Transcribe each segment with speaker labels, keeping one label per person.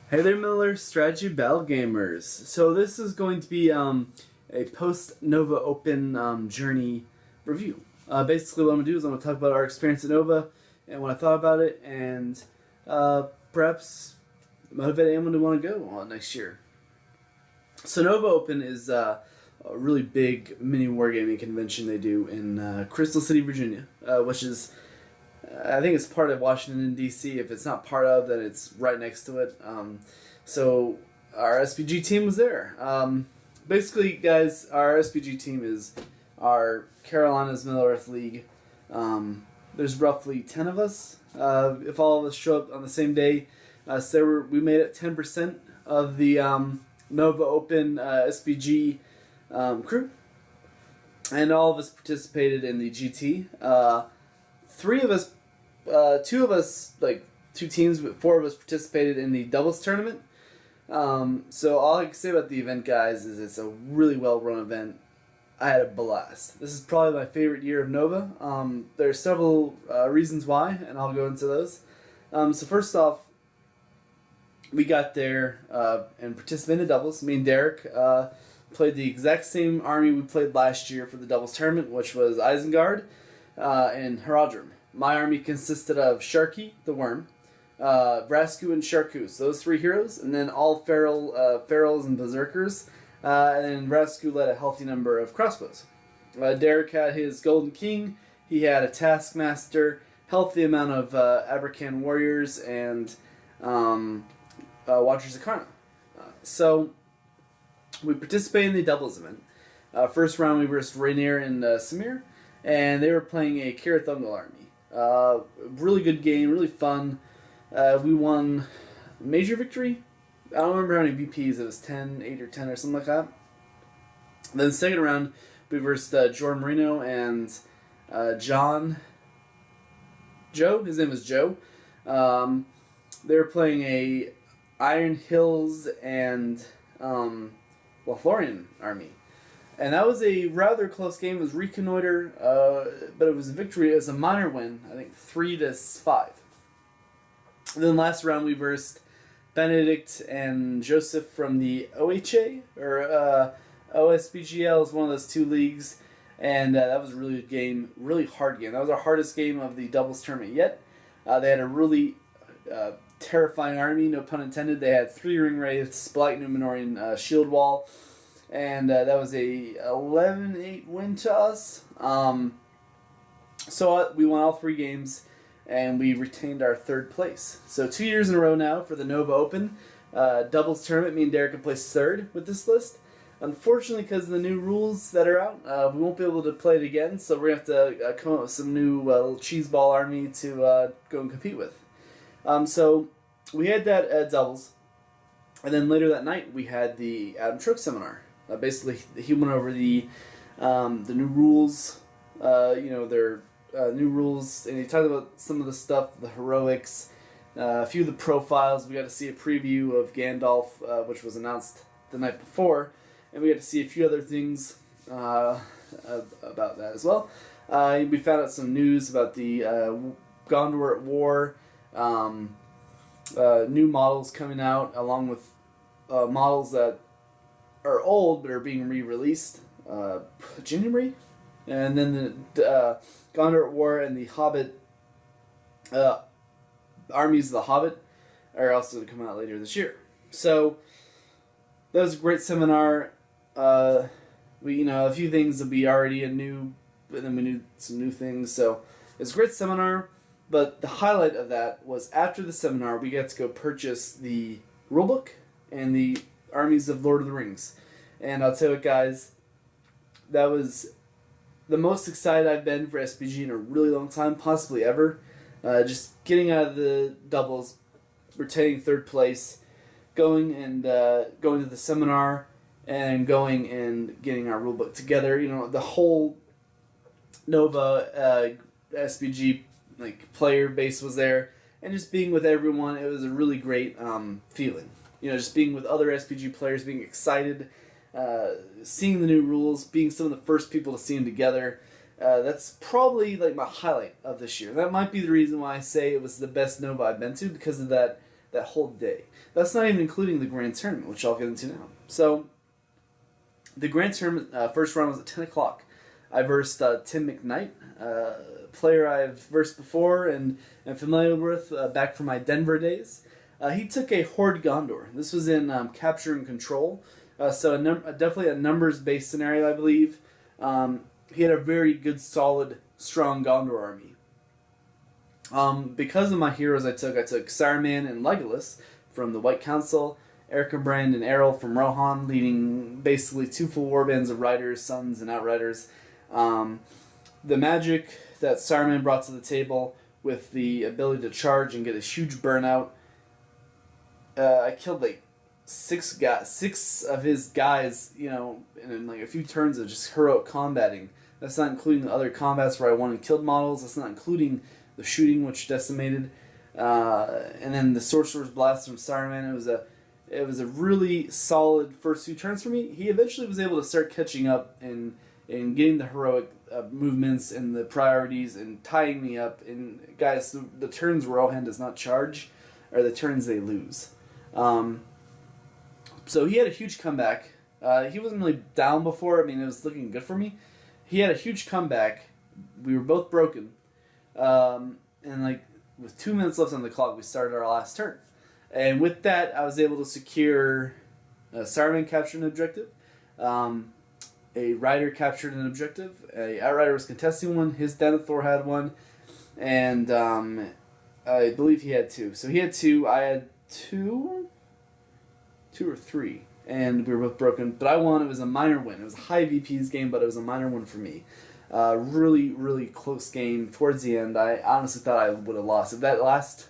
Speaker 1: Hey there, Miller, Strategy Battle Gamers. So this is going to be a post Nova Open journey review. Basically, what I'm gonna do is I'm gonna talk about our experience at Nova and what I thought about it, and perhaps motivate anyone to want to go on next year. So Nova Open is a really big mini wargaming convention they do in Crystal City, Virginia, which is I think it's part of Washington D.C. If it's not part of, then it's right next to it. So our SPG team was there. Basically, guys, our SPG team is our Carolinas Middle Earth League. There's roughly 10 of us. If all of us show up on the same day, we made it 10% of the Nova Open SPG crew, and all of us participated in the GT. Three of us, two of us, like two teams, but four of us participated in the doubles tournament. So all I can say about the event, guys, is it's a really well run event. I had a blast. This is probably my favorite year of Nova. There are several reasons why, and I'll go into those. So first off, we got there and participated in doubles. Me and Derek played the exact same army we played last year for the doubles tournament, which was Isengard and Haradrim. My army consisted of Sharky, the Worm, Vrasku, and Sharkus, those three heroes, and then all ferals and berserkers, and then Vrasku led a healthy number of crossbows. Derek had his Golden King, he had a Taskmaster, healthy amount of Abrakan warriors, and Watchers of Karna. So we participated in the doubles event. First round we versed Rainier and Samir, and they were playing a Karathungal army. Really good game, really fun. We won major victory. I don't remember how many VPs, it was 10, 8 or 10 or something like that. Then the second round, we versed Jordan Marino and Joe, his name was Joe. They were playing a Iron Hills and Lothlorien army. And that was a rather close game. It was reconnoiter, but it was a victory. It was a minor win, I think 3-5. And then last round we versed Benedict and Joseph from the OHA, or OSBGL is one of those two leagues. And that was a really good game, really hard game. That was our hardest game of the doubles tournament yet. They had a really terrifying army, no pun intended. They had 3 Ring Wraiths, Black Numenorian Shield Wall, and that was a 11-8 win to us. So we won all 3 games, and we retained our 3rd place. So 2 years in a row now for the Nova Open doubles tournament. Me and Derek have placed 3rd with this list. Unfortunately, because of the new rules that are out, we won't be able to play it again. So we're going to have to come up with some new little cheeseball army to go and compete with. So we had that at doubles, and then later that night we had the Adam Troke seminar. Basically, he went over the new rules, their new rules, and he talked about some of the stuff, the heroics, a few of the profiles. We got to see a preview of Gandalf, which was announced the night before, and we got to see a few other things about that as well. We found out some news about the Gondor at War. New models coming out, along with models that are old but are being re-released. January, and then the Gondor at War and the Hobbit armies of the Hobbit are also to come out later this year. So that was a great seminar. We a few things that we already knew, but then we knew some new things. So it's a great seminar. But the highlight of that was after the seminar, we got to go purchase the rulebook and the armies of Lord of the Rings. And I'll tell you what, guys, that was the most excited I've been for SPG in a really long time, possibly ever. Just getting out of the doubles, retaining 3rd place, going to the seminar, and going and getting our rulebook together. The whole Nova SPG player base was there, and just being with everyone, it was a really great feeling. Just being with other SPG players, being excited, seeing the new rules, being some of the first people to see them together. That's probably my highlight of this year. That might be the reason why I say it was the best Nova I've been to, because of that that whole day. That's not even including the Grand Tournament, which I'll get into now. So, the Grand Tournament first round was at 10 o'clock. I versed Tim McKnight, player I've versed before and am familiar with back from my Denver days. He took a Horde Gondor. This was in Capture and Control, so definitely a numbers-based scenario, I believe. He had a very good, solid, strong Gondor army. Because of my heroes I took Saruman and Legolas from the White Council, Erkenbrand and Errol from Rohan, leading basically 2 full warbands of riders, sons, and outriders. The magic that Saruman brought to the table with the ability to charge and get a huge burnout. I killed like 6 of his guys, in like a few turns of just heroic combating. That's not including the other combats where I won and killed models. That's not including the shooting, which decimated. And then the Sorcerer's Blast from Saruman. It was a really solid first few turns for me. He eventually was able to start catching up and getting the heroic movements and the priorities and tying me up. And guys, the turns Rohan does not charge are the turns they lose. So he had a huge comeback. He wasn't really down before. I mean, it was looking good for me. He had a huge comeback. We were both broken. And like with 2 minutes left on the clock, we started our last turn. And with that, I was able to secure Saruman captured an objective. A rider captured an objective. A outrider was contesting one. His Denethor had one. And I believe he had 2. So he had 2. I had 2 or 3. And we were both broken. But I won. It was a minor win. It was a high VP's game, but it was a minor win for me. Really, really close game. Towards the end, I honestly thought I would have lost. If that last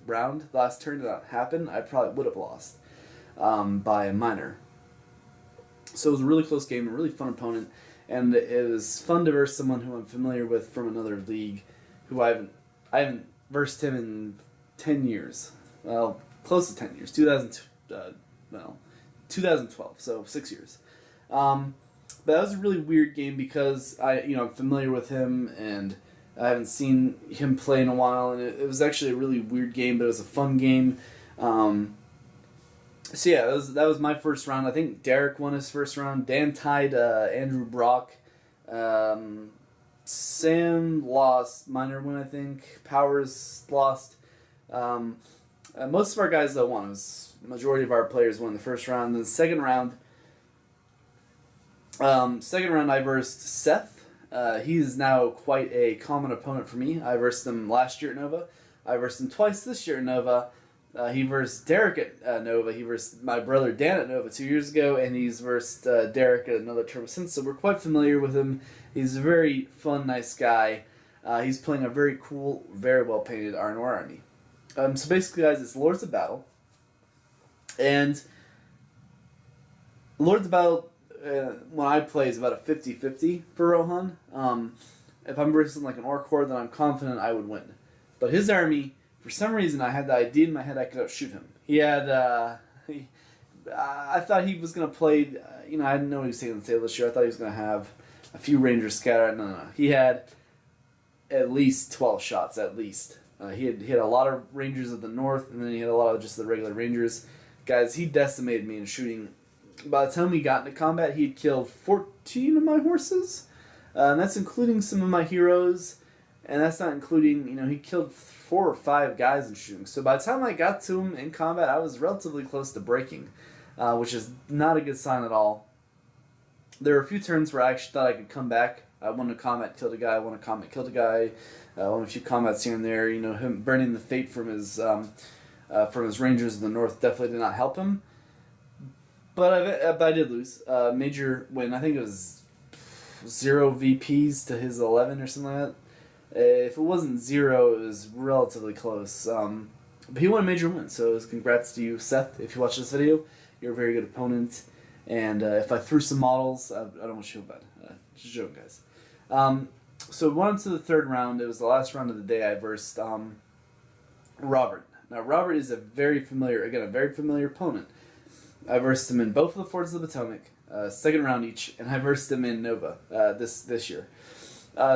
Speaker 1: round, the last turn did not happen, I probably would have lost by a minor. So it was a really close game, a really fun opponent, and it was fun to verse someone who I'm familiar with from another league, who I haven't versed him in 10 years. Well, close to 10 years. 2012, so 6 years. But that was a really weird game because I'm familiar with him and I haven't seen him play in a while, and it was actually a really weird game, but it was a fun game. So yeah, that was my first round. I think Derek won his first round. Dan tied Andrew Brock. Sam lost, minor win I think. Powers lost. Most of our guys though won. It was the majority of our players won the first round. Then the second round I versed Seth. He's now quite a common opponent for me. I versed him last year at Nova. I versed him twice this year at Nova. He versed Derek at Nova. He versed my brother Dan at Nova 2 years ago, and he's versed Derek at another tournament since. So we're quite familiar with him. He's a very fun, nice guy. He's playing a very cool, very well painted Arnor army. So basically, guys, it's Lords of Battle, and Lords of Battle. When I play is about a 50-50 for Rohan. If I'm versing like an Orc Horde, then I'm confident I would win. But his army, for some reason, I had the idea in my head I could outshoot him. He had, I thought he was going to play, I didn't know what he was taking on the table this year. I thought he was going to have a few Rangers scattered. No. He had at least 12 shots, at least. He had a lot of Rangers at the north, and then he had a lot of just the regular Rangers. Guys, he decimated me in shooting. By the time we got into combat, he had killed 14 of my horses. And that's including some of my heroes. And that's not including, he killed 4 or 5 guys in shooting. So by the time I got to him in combat, I was relatively close to breaking, which is not a good sign at all. There were a few turns where I actually thought I could come back. I won a combat, killed a guy. I won a combat, killed a guy. I won a few combats here and there. Him burning the fate from his rangers in the north definitely did not help him. But I did lose. Major win. I think it was 0 VPs to his 11 or something like that. If it wasn't 0, it was relatively close. But he won a major win, so congrats to you, Seth. If you watch this video, you're a very good opponent. And if I threw some models, I don't want you to feel bad. Just joking, guys. So we went on to the third round. It was the last round of the day. I versed Robert. Now, Robert is a very familiar opponent. I versed him in both of the Forts of the Potomac, second round each, and I versed him in Nova this year.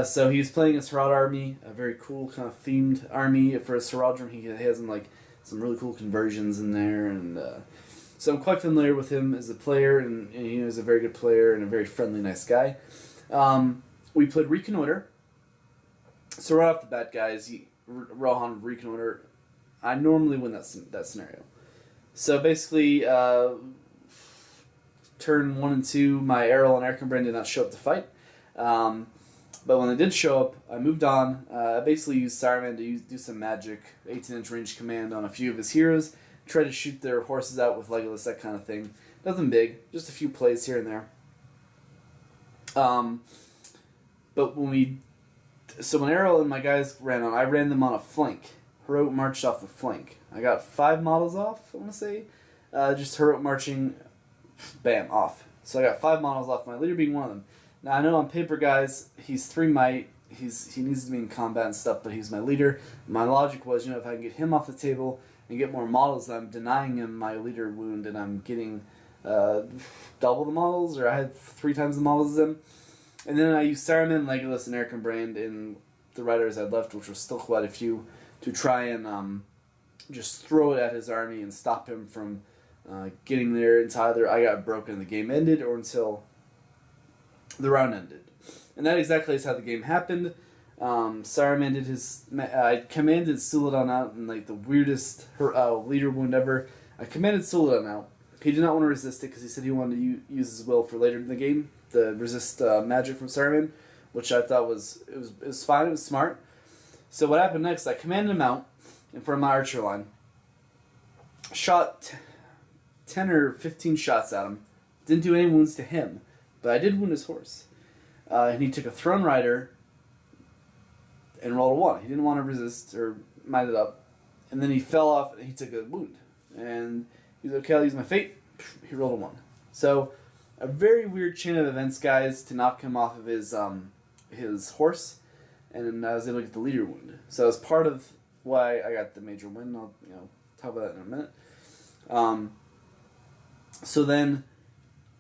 Speaker 1: So he was playing his Herald army, a very cool kind of themed army for his Heraldrum. He has him like some really cool conversions in there, and so I'm quite familiar with him as a player, and he's a very good player and a very friendly, nice guy. We played Reconnoiter. So right off the bat, guys, Rohan Reconnoiter, I normally win that scenario. So basically, turn 1 and 2, my Errol and Erkenbrand did not show up to fight. But when they did show up, I moved on. I basically used Saruman to do some magic, 18-inch range command on a few of his heroes, try to shoot their horses out with Legolas, that kind of thing. Nothing big, just a few plays here and there. But when Errol and my guys ran on, I ran them on a flank. Heroic marched off the flank. I got 5 models off, I want to say. Just heroic marching, bam, off. So I got 5 models off, my leader being one of them. Now I know on paper, guys, he's 3 might. He needs to be in combat and stuff, but he's my leader. My logic was, if I can get him off the table and get more models, I'm denying him my leader wound, and I'm getting double the models, or I had 3 times the models as him. And then I used Saruman, Legolas, and Erkenbrand in the riders I'd left, which was still quite a few, to try and just throw it at his army and stop him from getting there until either I got broken and the game ended, or until the round ended. And that exactly is how the game happened. Saruman did his... I commanded Suladon out in the weirdest leader wound ever. I commanded Suladon out. He did not want to resist it because he said he wanted to use his will for later in the game, the resist magic from Saruman, which I thought was fine, it was smart. So what happened next, I commanded him out in front of my archer line. Shot 10 or 15 shots at him. Didn't do any wounds to him, but I did wound his horse. And he took a Throne Rider and rolled a 1. He didn't want to resist or might it up. And then he fell off and he took a wound. And he's okay, I'll use my fate. He rolled a 1. So a very weird chain of events, guys, to knock him off of his horse. And I was able to get the leader wound. So that was part of why I got the major win. I'll talk about that in a minute. So then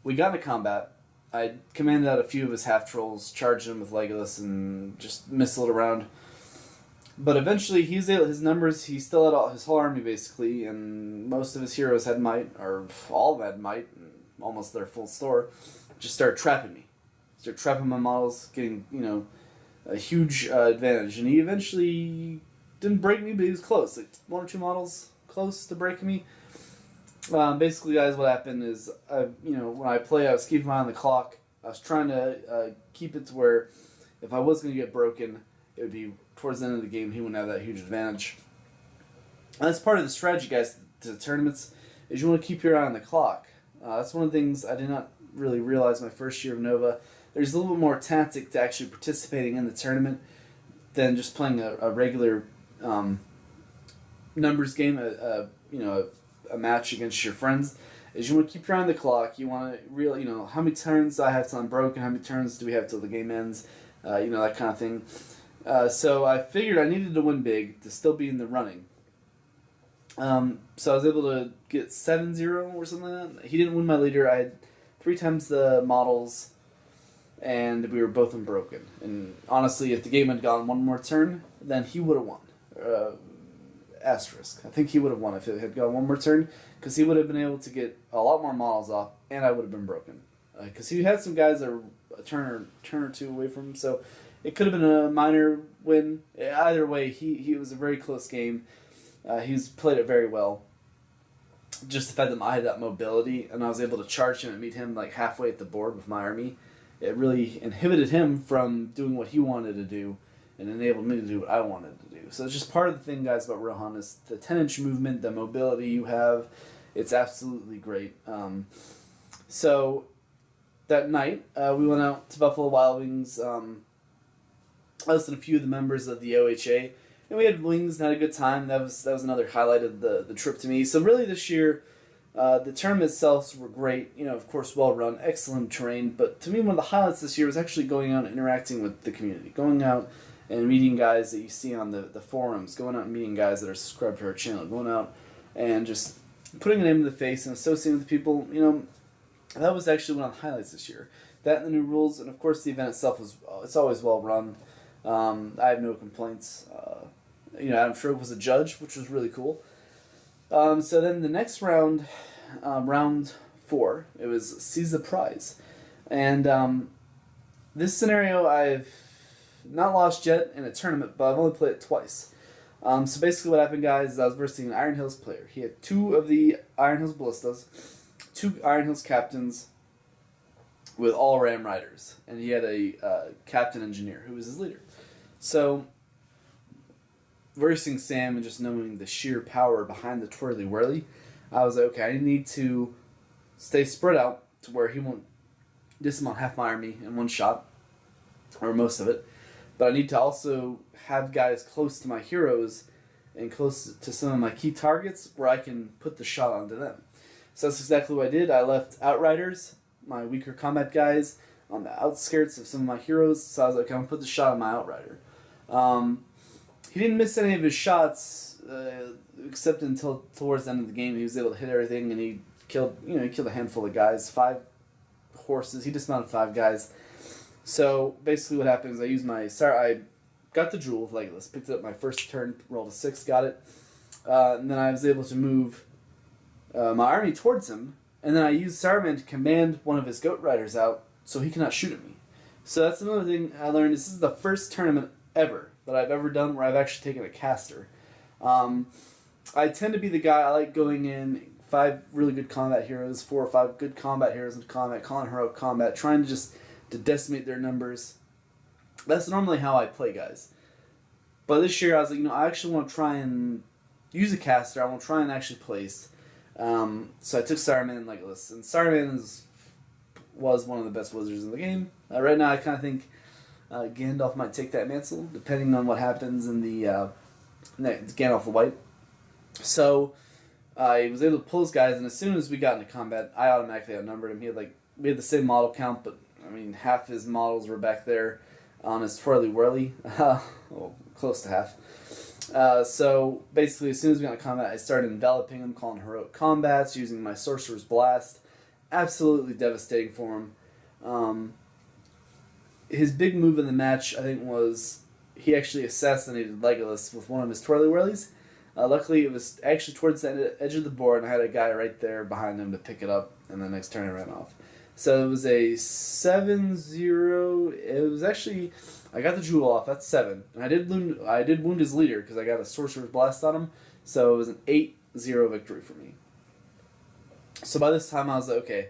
Speaker 1: we got into combat. I commanded out a few of his half-trolls, charged him with Legolas, and just missiled around. But eventually, his numbers, he still had his whole army, basically, and most of his heroes had might, or all of them had might, almost their full store, just started trapping me. Started trapping my models, getting, a huge advantage. And he eventually didn't break me, but he was close. 1 or 2 models close to breaking me. Basically, guys, what happened is, when I play, I was keeping my eye on the clock. I was trying to keep it to where if I was going to get broken, it would be towards the end of the game. He wouldn't have that huge advantage. And that's part of the strategy, guys, to the tournaments, is you want to keep your eye on the clock. That's one of the things I did not really realize my first year of Nova. There's a little bit more tactic to actually participating in the tournament than just playing a regular numbers game, a match against your friends. Is you want to keep your eye on the clock. You want to how many turns do I have till I'm broken? How many turns do we have till the game ends? That kind of thing. So I figured I needed to win big to still be in the running. So I was able to get 7-0 or something like that. He didn't win my leader. I had 3 times the models, and we were both unbroken. And honestly, if the game had gone one more turn, then he would have won. Asterisk. I think he would have won if it had gone one more turn, because he would have been able to get a lot more models off, and I would have been broken. Because he had some guys that were a turn or 2 away from him, so it could have been a minor win. Either way, it was a very close game. He's played it very well. Just the fact that I had that mobility, and I was able to charge him and meet him halfway at the board with my army, it really inhibited him from doing what he wanted to do, and enabled me to do what I wanted to do. So it's just part of the thing, guys, about Rohan is the 10-inch movement, the mobility you have. It's absolutely great. So that night, we went out to Buffalo Wild Wings. Us and a few of the members of the OHA, and we had wings and had a good time. That was another highlight of the trip to me. So really this year, the tournament itself were great. Of course, well run, excellent terrain. But to me, one of the highlights this year was actually going out and interacting with the community, going out and meeting guys that you see on the forums, going out and meeting guys that are subscribed to our channel, going out and just putting a name to the face and associating with people. That was actually one of the highlights this year. That and the new rules, and of course the event itself it's always well run. I have no complaints. Adam Shrug was a judge, which was really cool. So then the next round, round 4, it was seize the prize. And this scenario I've not lost yet in a tournament, but I've only played it twice. So basically what happened, guys, is I was versing an Iron Hills player. He had 2 of the Iron Hills Ballistas, 2 Iron Hills captains with all Ram Riders, and he had a captain engineer who was his leader. So versing Sam and just knowing the sheer power behind the twirly whirly, I was like, okay, I need to stay spread out to where he won't dismount half my army in one shot, or most of it. But I need to also have guys close to my heroes and close to some of my key targets where I can put the shot onto them. So that's exactly what I did. I left Outriders, my weaker combat guys, on the outskirts of some of my heroes. So I was like, okay, I'm going to put the shot on my Outrider. He didn't miss any of his shots, except until towards the end of the game. He was able to hit everything, and he killed a handful of guys, 5 horses. He dismounted 5 guys. So basically, what happened is I got the Jewel of Legolas, picked it up my first turn, rolled a 6, got it, and then I was able to move my army towards him, and then I used Saruman to command one of his goat riders out so he cannot shoot at me. So that's another thing I learned. This is the first tournament ever that I've ever done where I've actually taken a caster. I tend to be the guy, I like going in 5 really good combat heroes, 4 or 5 good combat heroes in combat, calling heroic combat, trying to decimate their numbers. That's normally how I play, guys. But this year I was like, I actually want to try and use a caster. I want to try and actually place. So I took Saruman and Legolas. And Saruman was one of the best wizards in the game. Right now I kind of think Gandalf might take that mantle, depending on what happens in the Gandalf the White. So I was able to pull his guys, and as soon as we got into combat, I automatically outnumbered him. We had the same model count, but half his models were back there on his twirly whirly. Well, close to half. So basically, as soon as we got into combat, I started enveloping him, calling heroic combats, using my Sorcerer's Blast. Absolutely devastating for him. His big move in the match, I think, was he actually assassinated Legolas with one of his twirly whirlies. Luckily, it was actually towards the edge of the board, and I had a guy right there behind him to pick it up, and the next turn I ran off. So it was a 7-0. It was actually, I got the Jewel off. That's 7. And I did wound his leader because I got a Sorcerer's Blast on him. So it was an 8-0 victory for me. So by this time I was like, okay,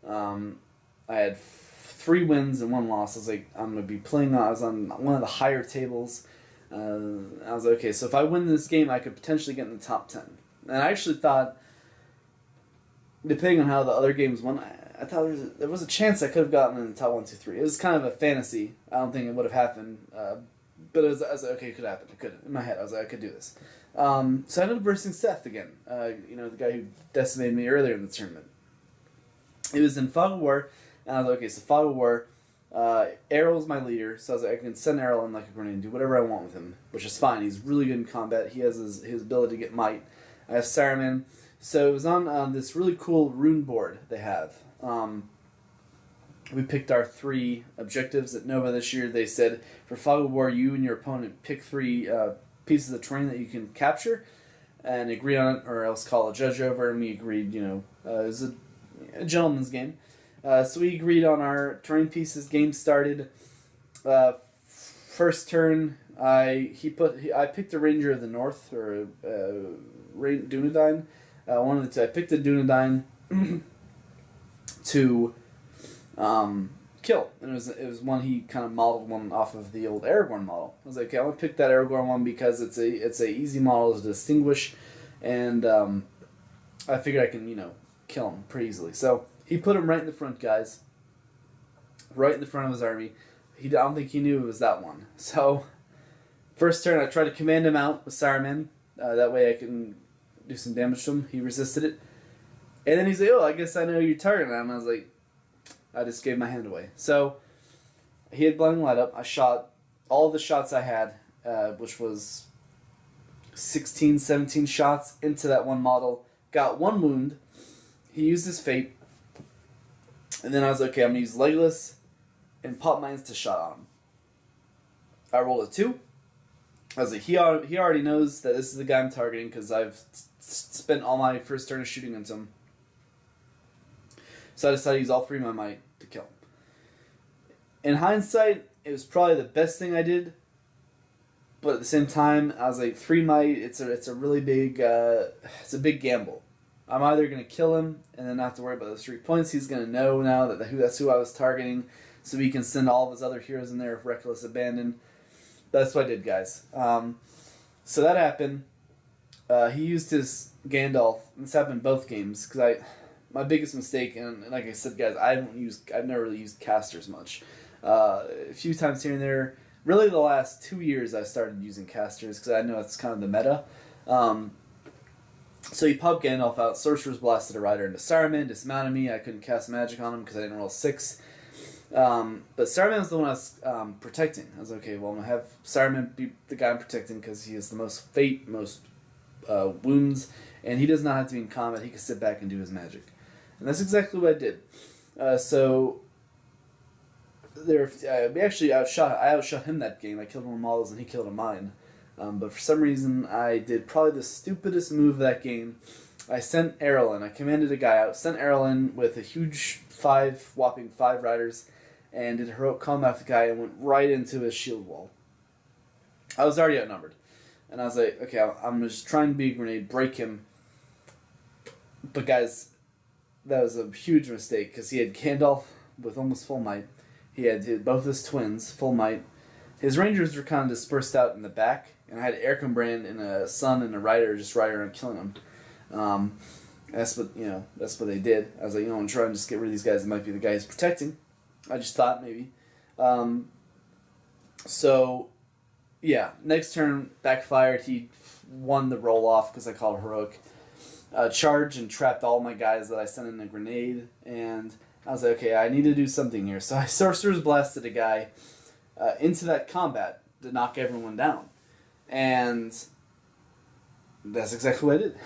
Speaker 1: I had 3 wins and 1 loss. I was like, I'm going to be playing, I was on one of the higher tables. I was like, okay, so if I win this game, I could potentially get in the top 10. And I actually thought, depending on how the other games went, I thought there was a chance I could have gotten in the top 1, 2, 3. It was kind of a fantasy. I don't think it would have happened. But I was like, okay, it could happen. It could. In my head, I was like, I could do this. So I ended up versing Seth again. The guy who decimated me earlier in the tournament. It was in Fog of War, and I was like, okay, so Fog of War, Errol's my leader, so I was like, I can send Errol in like a grenade and do whatever I want with him, which is fine. He's really good in combat. He has his ability to get might. I have Saruman. So it was on this really cool rune board they have. We picked our 3 objectives at Nova this year. They said, for Fog of War, you and your opponent pick 3 pieces of terrain that you can capture and agree on it, or else call a judge over, and we agreed, it was a gentleman's game. So we agreed on our terrain pieces. Game started. First turn, I picked a Ranger of the North, or Dunedain. One of the 2. I picked a Dunedain to kill, and it was one he kind of modeled one off of the old Aragorn model. I was like, okay, I'm gonna pick that Aragorn one because it's a easy model to distinguish, and I figured I can kill him pretty easily. So he put him right in the front, guys, right in the front of his army. I don't think he knew it was that one. So first turn, I tried to command him out with Saruman. That way I can do some damage to him. He resisted it, and then he's like, "Oh, I guess I know you're targeting him." I was like, I just gave my hand away. So he had blinding light up. I shot all of the shots I had, which was 16, 17 shots into that one model. Got 1 wound. He used his fate. And then I was like, okay, I'm going to use Legolas and pop my insta shot on him. I rolled a 2. I was like, he already knows that this is the guy I'm targeting because I've spent all my first turn shooting into him. So I decided to use all 3 of my might to kill him. In hindsight, it was probably the best thing I did. But at the same time, I was like, 3 might, it's a really big, it's a big gamble. I'm either going to kill him and then not have to worry about those 3 points. He's going to know now that's who I was targeting, so he can send all of his other heroes in there with reckless abandon. That's what I did, guys. So that happened. He used his Gandalf. This happened in both games because my biggest mistake, and like I said, guys, I've never really used casters much. A few times here and there. Really, the last 2 years I started using casters because I know it's kind of the meta. So he popped Gandalf out. Sorcerer's blasted a rider into Saruman, dismounted me. I couldn't cast magic on him because I didn't roll 6. But Saruman was the one I was protecting. I was like, okay, well, I'm going to have Saruman be the guy I'm protecting because he has the most fate, most wounds, and he does not have to be in combat. He can sit back and do his magic. And that's exactly what I did. So I outshot him that game. I killed more models than he killed of mine. But for some reason, I did probably the stupidest move of that game. I sent Errol in. I commanded a guy out, sent Errol in with a huge whopping 5 riders, and did heroic combat with the guy and went right into his shield wall. I was already outnumbered. And I was like, okay, I'm just trying to be a grenade, break him. But guys, that was a huge mistake because he had Gandalf with almost full might. He had both his twins, full might. His rangers were kind of dispersed out in the back, and I had Erkenbrand and a son and a rider just riding around killing him. That's what they did. I was like, I'm trying to just get rid of these guys. It might be the guy he's protecting. I just thought maybe. So, yeah, next turn backfired. He won the roll off because I called heroic. Charged and trapped all my guys that I sent in a grenade, and I was like, okay, I need to do something here. So I Sorcerer's blasted a guy into that combat to knock everyone down. And that's exactly what I did.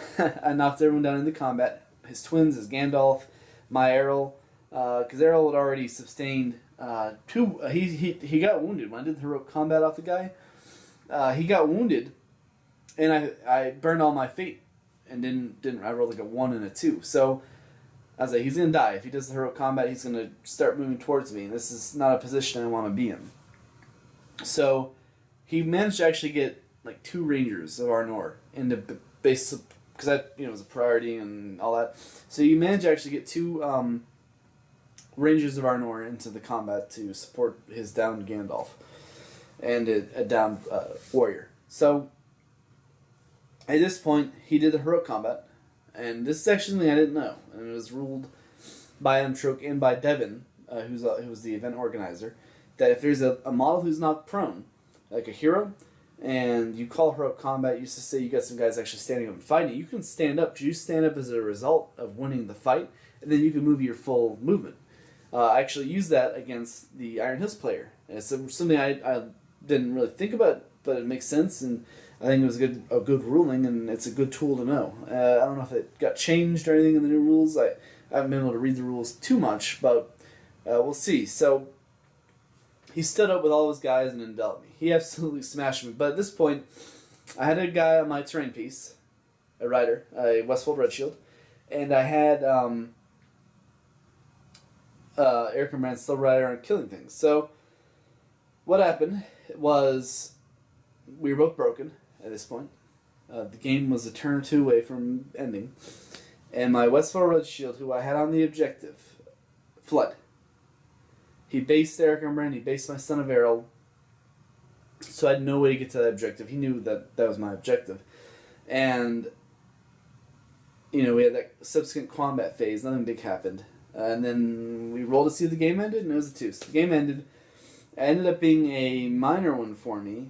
Speaker 1: I knocked everyone down into combat. His twins, his Gandalf, my Errol, because Errol had already sustained 2. He got wounded when I did the heroic combat off the guy. He got wounded, and I burned all my fate, and didn't. I rolled like a 1 and a 2. So I was like, he's gonna die if he does the heroic combat. He's gonna start moving towards me, and this is not a position I want to be in. So he managed to actually get like 2 Rangers of Arnor into base because that was a priority and all that. So he managed to actually get 2 Rangers of Arnor into the combat to support his downed Gandalf and a downed warrior. So at this point, he did the heroic combat, and this is actually something I didn't know, and it was ruled by Troke and by Devin, who was the event organizer, that if there's a model who's not prone, like a hero, and you call heroic combat, you used to say you got some guys actually standing up and fighting, you can stand up, because you stand up as a result of winning the fight, and then you can move your full movement. I actually used that against the Iron Hills player. And it's something I didn't really think about, but it makes sense, and I think it was a good ruling, and it's a good tool to know. I don't know if it got changed or anything in the new rules. I haven't been able to read the rules too much, but we'll see. So he stood up with all of his guys and enveloped me. He absolutely smashed me. But at this point, I had a guy on my terrain piece, a rider, a Westfold Red Shield, and I had Eric and Brand still riding around killing things. So what happened was we were both broken at this point. The game was a turn or 2 away from ending. And my Westfold Red Shield, who I had on the objective, fled. He based Eric and Brand, he based my Son of Errol. So I had no way to get to that objective. He knew that was my objective. And, we had that subsequent combat phase. Nothing big happened. And then we rolled to see if the game ended, and it was a 2. So the game ended. It ended up being a minor one for me.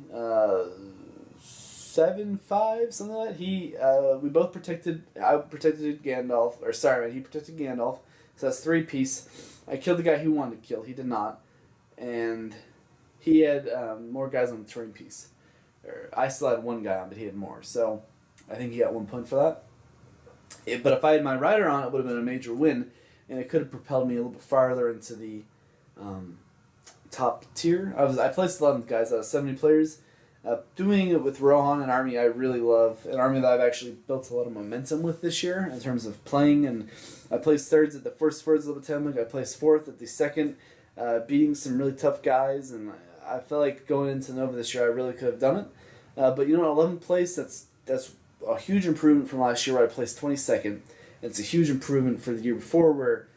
Speaker 1: 7-5, something like that. We both protected. I protected Gandalf, or sorry, he protected Gandalf. So that's 3 piece. I killed the guy he wanted to kill. He did not, and he had more guys on the terrain piece. I still had 1 guy on, but he had more. So I think he got 1 point for that. But if I had my rider on, it would have been a major win, and it could have propelled me a little bit farther into the top tier. I placed 11 guys out of 70 players. Doing it with Rohan, an army I really love, an army that I've actually built a lot of momentum with this year in terms of playing, and I placed thirds at the first Swords of the Potomac, I placed fourth at the second, beating some really tough guys, and I felt like going into Nova this year I really could have done it. But 11th place, that's a huge improvement from last year where I placed 22nd. It's a huge improvement for the year before where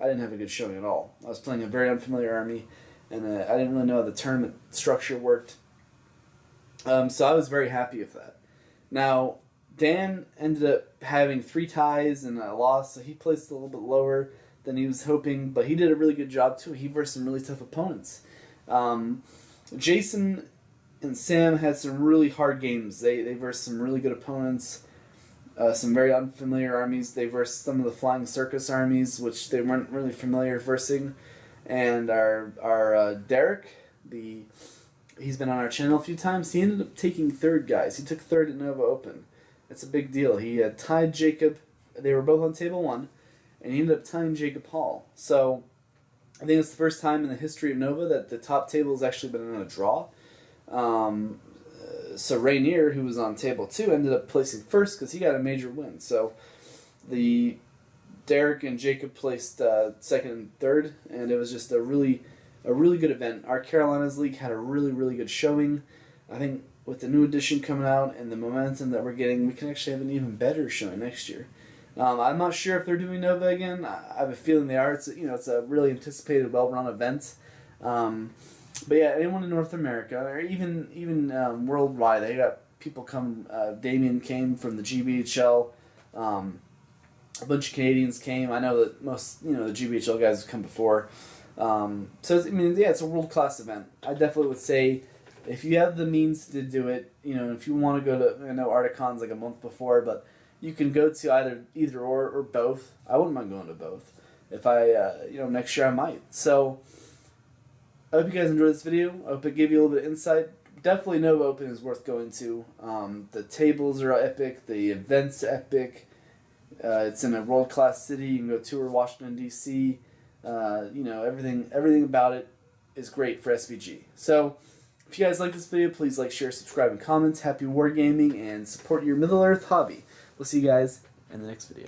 Speaker 1: I didn't have a good showing at all. I was playing a very unfamiliar army, and I didn't really know how the tournament structure worked. So I was very happy with that. Now, Dan ended up having 3 ties and a loss, so he placed a little bit lower than he was hoping, but he did a really good job too. He versed some really tough opponents. Jason and Sam had some really hard games. They versed some really good opponents, some very unfamiliar armies. They versed some of the Flying Circus armies, which they weren't really familiar versing. And our Derek, he's been on our channel a few times. He ended up taking third, guys. He took third at Nova Open. That's a big deal. He tied Jacob. They were both on table 1, and he ended up tying Jacob Hall. So I think it's the first time in the history of Nova that the top table has actually been in a draw. So Rainier, who was on table 2, ended up placing first because he got a major win. So the Derek and Jacob placed second and third, and it was just a really good event. Our Carolinas League had a really good showing. I think with the new edition coming out and the momentum that we're getting, we can actually have an even better showing next year. I'm not sure if they're doing Nova again. I have a feeling they are. It's a really anticipated, well-run event. But yeah, anyone in North America or even worldwide, they got people come. Damien came from the GBHL. A bunch of Canadians came. I know that most the GBHL guys have come before. So it's a world-class event. I definitely would say if you have the means to do it, if you want to go to, I know Articon's like a month before, but you can go to either or both. I wouldn't mind going to both. If next year I might. So I hope you guys enjoyed this video. I hope it gave you a little bit of insight. Definitely Nova Open is worth going to. The tables are epic. The event's epic. It's in a world-class city. You can go tour Washington, D.C. Everything about it is great for SVG. So if you guys like this video, please like, share, subscribe, and comment. Happy wargaming, and support your Middle-earth hobby. We'll see you guys in the next video.